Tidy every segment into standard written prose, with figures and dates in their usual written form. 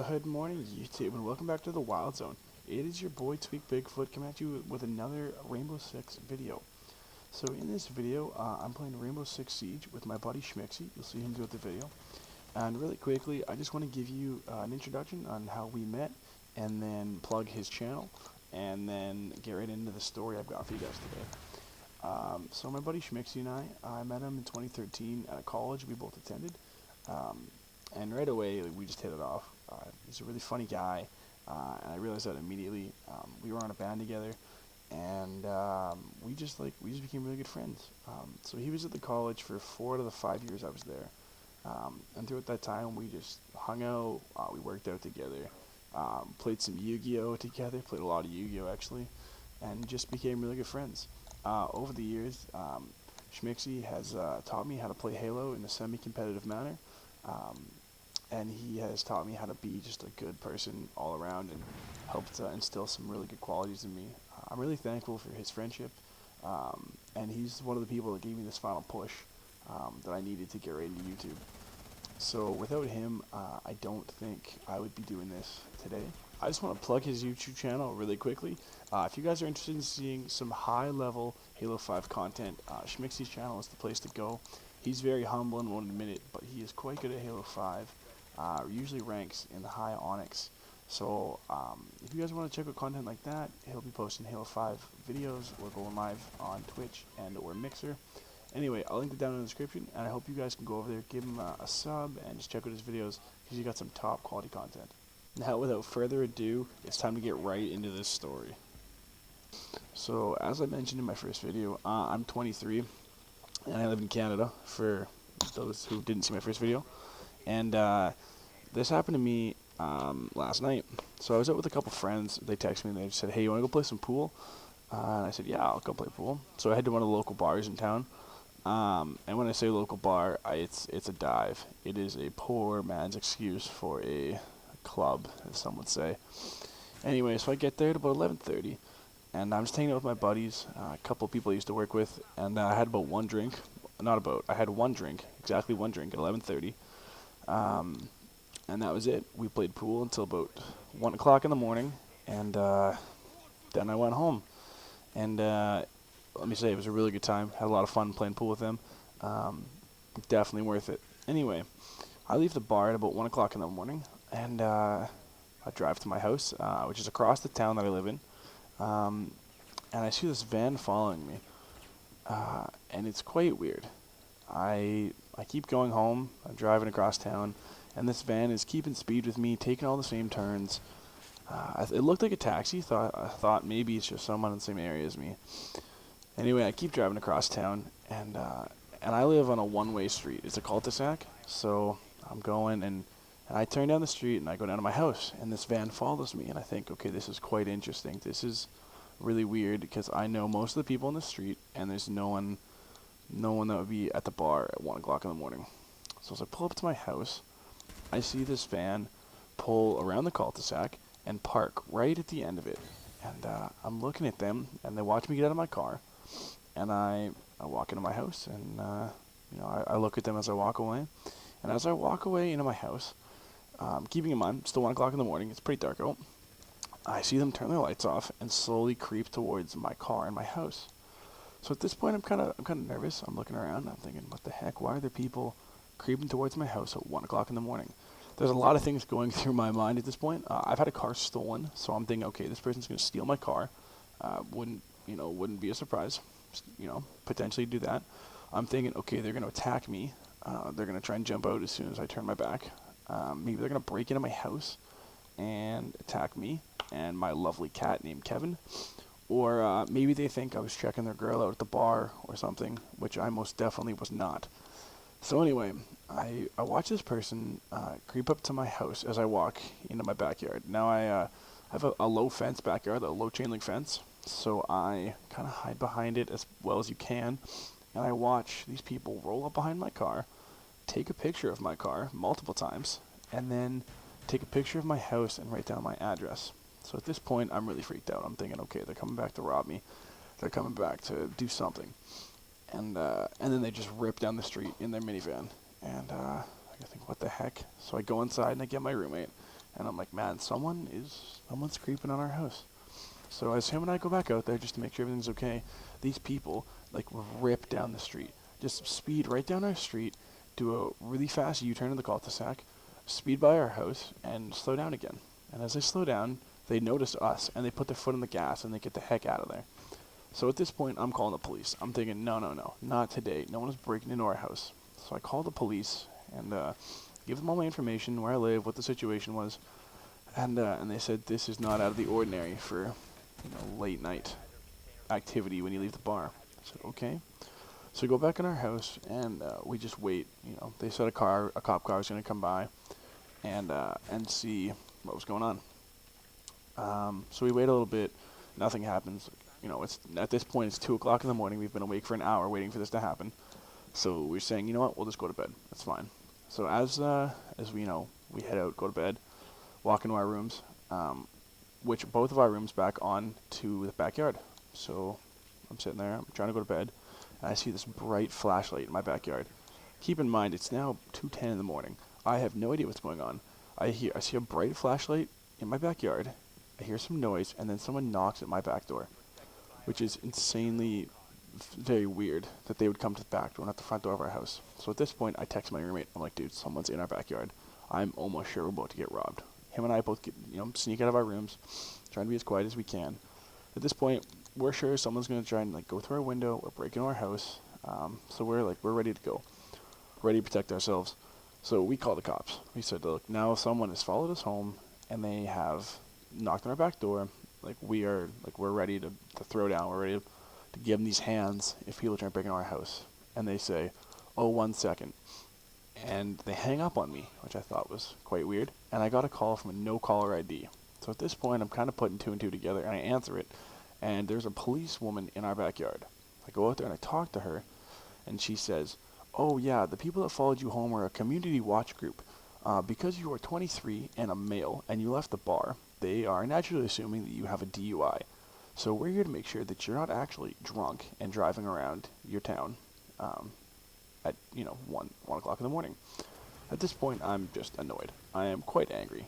Good morning, YouTube, and welcome back to the Wild Zone. It is your boy Tweak Bigfoot coming at you with another Rainbow Six video. So in this video, I'm playing Rainbow Six Siege with my buddy Shmicksy. You'll see him throughout the video. And really quickly, I just want to give you an introduction on how we met, and then plug his channel, and then get right into the story I've got for you guys today. So my buddy Shmicksy and I met him in 2013 at a college we both attended. And right away, we just hit it off. He's a really funny guy, and I realized that immediately. We were on a band together, and we just became really good friends. So he was at the college for 4 out of the 5 years I was there, and throughout that time, we just hung out. We worked out together, played some Yu-Gi-Oh together. Played a lot of Yu-Gi-Oh actually, and just became really good friends. Over the years, Shmicksy has taught me how to play Halo in a semi-competitive manner. And he has taught me how to be just a good person all around, and helped instill some really good qualities in me. I'm really thankful for his friendship, and he's one of the people that gave me this final push that I needed to get right into YouTube. So without him, I don't think I would be doing this today. I just want to plug his YouTube channel really quickly. If you guys are interested in seeing some high-level Halo 5 content, Shmicksy's channel is the place to go. He's very humble and won't admit it, but he is quite good at Halo 5. Usually ranks in the high Onyx. So if you guys want to check out content like that, he'll be posting Halo 5 videos or going live on Twitch and or Mixer. Anyway, I'll link it down in the description, and I hope you guys can go over there, give him a sub, and just check out his videos, because he's got some top quality content. Now, without further ado, it's time to get right into this story. So, as I mentioned in my first video, I'm 23, and I live in Canada, for those who didn't see my first video. And this happened to me last night. So I was out with a couple friends. They texted me and they just said, "Hey, you want to go play some pool?" And I said, "Yeah, I'll go play pool." So I head to one of the local bars in town. And when I say local bar, it's a dive. It is a poor man's excuse for a club, as some would say. Anyway, so I get there at about 11:30, and I'm just hanging out with my buddies, a couple of people I used to work with, and I had about one drink. I had one drink, exactly one drink at 11:30. And that was it. We played pool until about 1 o'clock in the morning, and then I went home. And let me say, it was a really good time. Had a lot of fun playing pool with them. Definitely worth it. Anyway, I leave the bar at about 1 o'clock in the morning, and I drive to my house, which is across the town that I live in. And I see this van following me, and it's quite weird. I keep going home. I'm driving across town, and this van is keeping speed with me, taking all the same turns. It looked like a taxi. I thought maybe it's just someone in the same area as me. Anyway, I keep driving across town, and I live on a one-way street. It's a cul-de-sac, so I'm going, and I turn down the street, and I go down to my house, and this van follows me, and I think, okay, this is quite interesting. This is really weird, because I know most of the people in the street, and there's no one that would be at the bar at 1 o'clock in the morning. So as I pull up to my house, I see this van pull around the cul-de-sac and park right at the end of it. And I'm looking at them, and they watch me get out of my car, and I walk into my house, and I look at them as I walk away. And as I walk away into my house, keeping in mind, it's still 1 o'clock in the morning, it's pretty dark out, I see them turn their lights off and slowly creep towards my car and my house. So at this point, I'm kind of nervous. I'm looking around. I'm thinking, what the heck? Why are there people creeping towards my house at 1 o'clock in the morning? There's a lot of things going through my mind at this point. I've had a car stolen, so I'm thinking, okay, this person's going to steal my car. Wouldn't be a surprise. Potentially do that. I'm thinking, okay, they're going to attack me. They're going to try and jump out as soon as I turn my back. Maybe they're going to break into my house and attack me and my lovely cat named Kevin. Or maybe they think I was checking their girl out at the bar or something, which I most definitely was not. So anyway, I watch this person creep up to my house as I walk into my backyard. Now I have a low fence backyard, a low chain link fence, so I kind of hide behind it as well as you can, and I watch these people roll up behind my car, take a picture of my car multiple times, and then take a picture of my house and write down my address. So at this point, I'm really freaked out. I'm thinking, okay, they're coming back to rob me. They're coming back to do something. And then they just rip down the street in their minivan. And I think, what the heck? So I go inside and I get my roommate. And I'm like, man, someone's creeping on our house. So as him and I go back out there just to make sure everything's okay, these people like rip down the street, just speed right down our street, do a really fast U-turn in the cul-de-sac, speed by our house, and slow down again. And as they slow down, they notice us and they put their foot on the gas and they get the heck out of there. So at this point, I'm calling the police. I'm thinking, no, no, no, not today. No one is breaking into our house. So I call the police and give them all my information, where I live, what the situation was, and they said this is not out of the ordinary for late night activity when you leave the bar. I said okay. So we go back in our house and we just wait. They said a cop car was gonna come by and see what was going on. So we wait a little bit. Nothing happens. It's at this point it's 2 o'clock in the morning. We've been awake for an hour waiting for this to happen. So we're saying, you know what, we'll just go to bed. That's fine. So as we we head out, go to bed, walk into our rooms, which both of our rooms back on to the backyard. So I'm sitting there, I'm trying to go to bed, and I see this bright flashlight in my backyard. Keep in mind, it's now 2:10 in the morning. I have no idea what's going on. I see a bright flashlight in my backyard. I hear some noise, and then someone knocks at my back door, which is insanely very weird that they would come to the back door, not the front door of our house. So at this point, I text my roommate. I'm like, dude, someone's in our backyard. I'm almost sure we're about to get robbed. Him and I both sneak out of our rooms, trying to be as quiet as we can. At this point, we're sure someone's gonna try and go through our window or break into our house. So we're ready to go, ready to protect ourselves. So we call the cops. We said, look, now someone has followed us home and they have knocked on our back door. We're ready to throw down. We're ready to give them these hands if people try to break into our house. And they say, oh, 1 second. And they hang up on me, which I thought was quite weird. And I got a call from a no-caller ID. So at this point, I'm kind of putting two and two together, and I answer it. And there's a policewoman in our backyard. I go out there and I talk to her, and she says, oh yeah, the people that followed you home are a community watch group. Because you are 23 and a male, and you left the bar, they are naturally assuming that you have a DUI. So we're here to make sure that you're not actually drunk and driving around your town at 1 o'clock in the morning. At this point, I'm just annoyed. I am quite angry.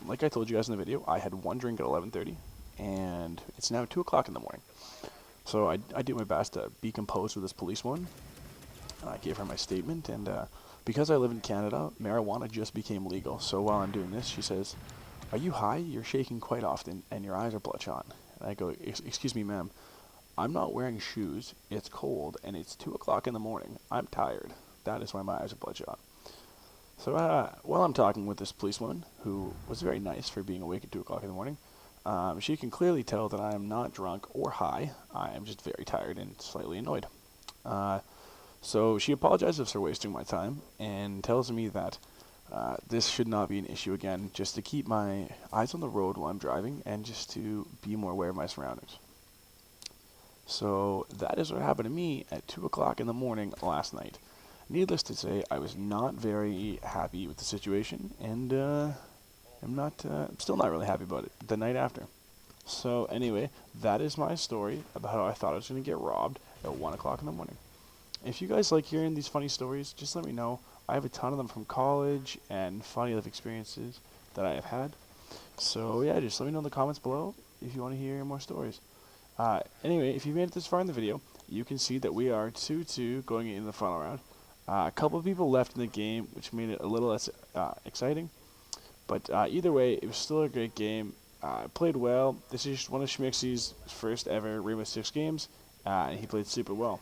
Like I told you guys in the video, I had one drink at 11:30, and it's now 2 o'clock in the morning. So I do my best to be composed with this policewoman. I gave her my statement, and because I live in Canada, marijuana just became legal. So while I'm doing this, she says, are you high? You're shaking quite often, and your eyes are bloodshot. And I go, excuse me, ma'am. I'm not wearing shoes. It's cold, and it's 2 o'clock in the morning. I'm tired. That is why my eyes are bloodshot. So while I'm talking with this policewoman, who was very nice for being awake at 2 o'clock in the morning, she can clearly tell that I am not drunk or high. I am just very tired and slightly annoyed. So she apologizes for wasting my time and tells me that this should not be an issue again, just to keep my eyes on the road while I'm driving and just to be more aware of my surroundings. So that is what happened to me at 2 o'clock in the morning last night. Needless to say, I was not very happy with the situation, and I'm still not really happy about it the night after. So anyway, that is my story about how I thought I was going to get robbed at 1 o'clock in the morning. If you guys like hearing these funny stories, just let me know. I have a ton of them from college and funny life experiences that I have had. So yeah, just let me know in the comments below if you want to hear more stories. Anyway, if you made it this far in the video, you can see that we are 2-2 going into the final round. A couple of people left in the game, which made it a little less exciting. But either way, it was still a great game. I played well. This is one of Shmicky's first ever Rainbow Six games, and he played super well.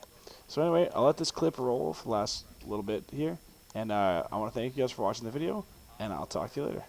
So anyway, I'll let this clip roll for the last little bit here. And I want to thank you guys for watching the video, and I'll talk to you later.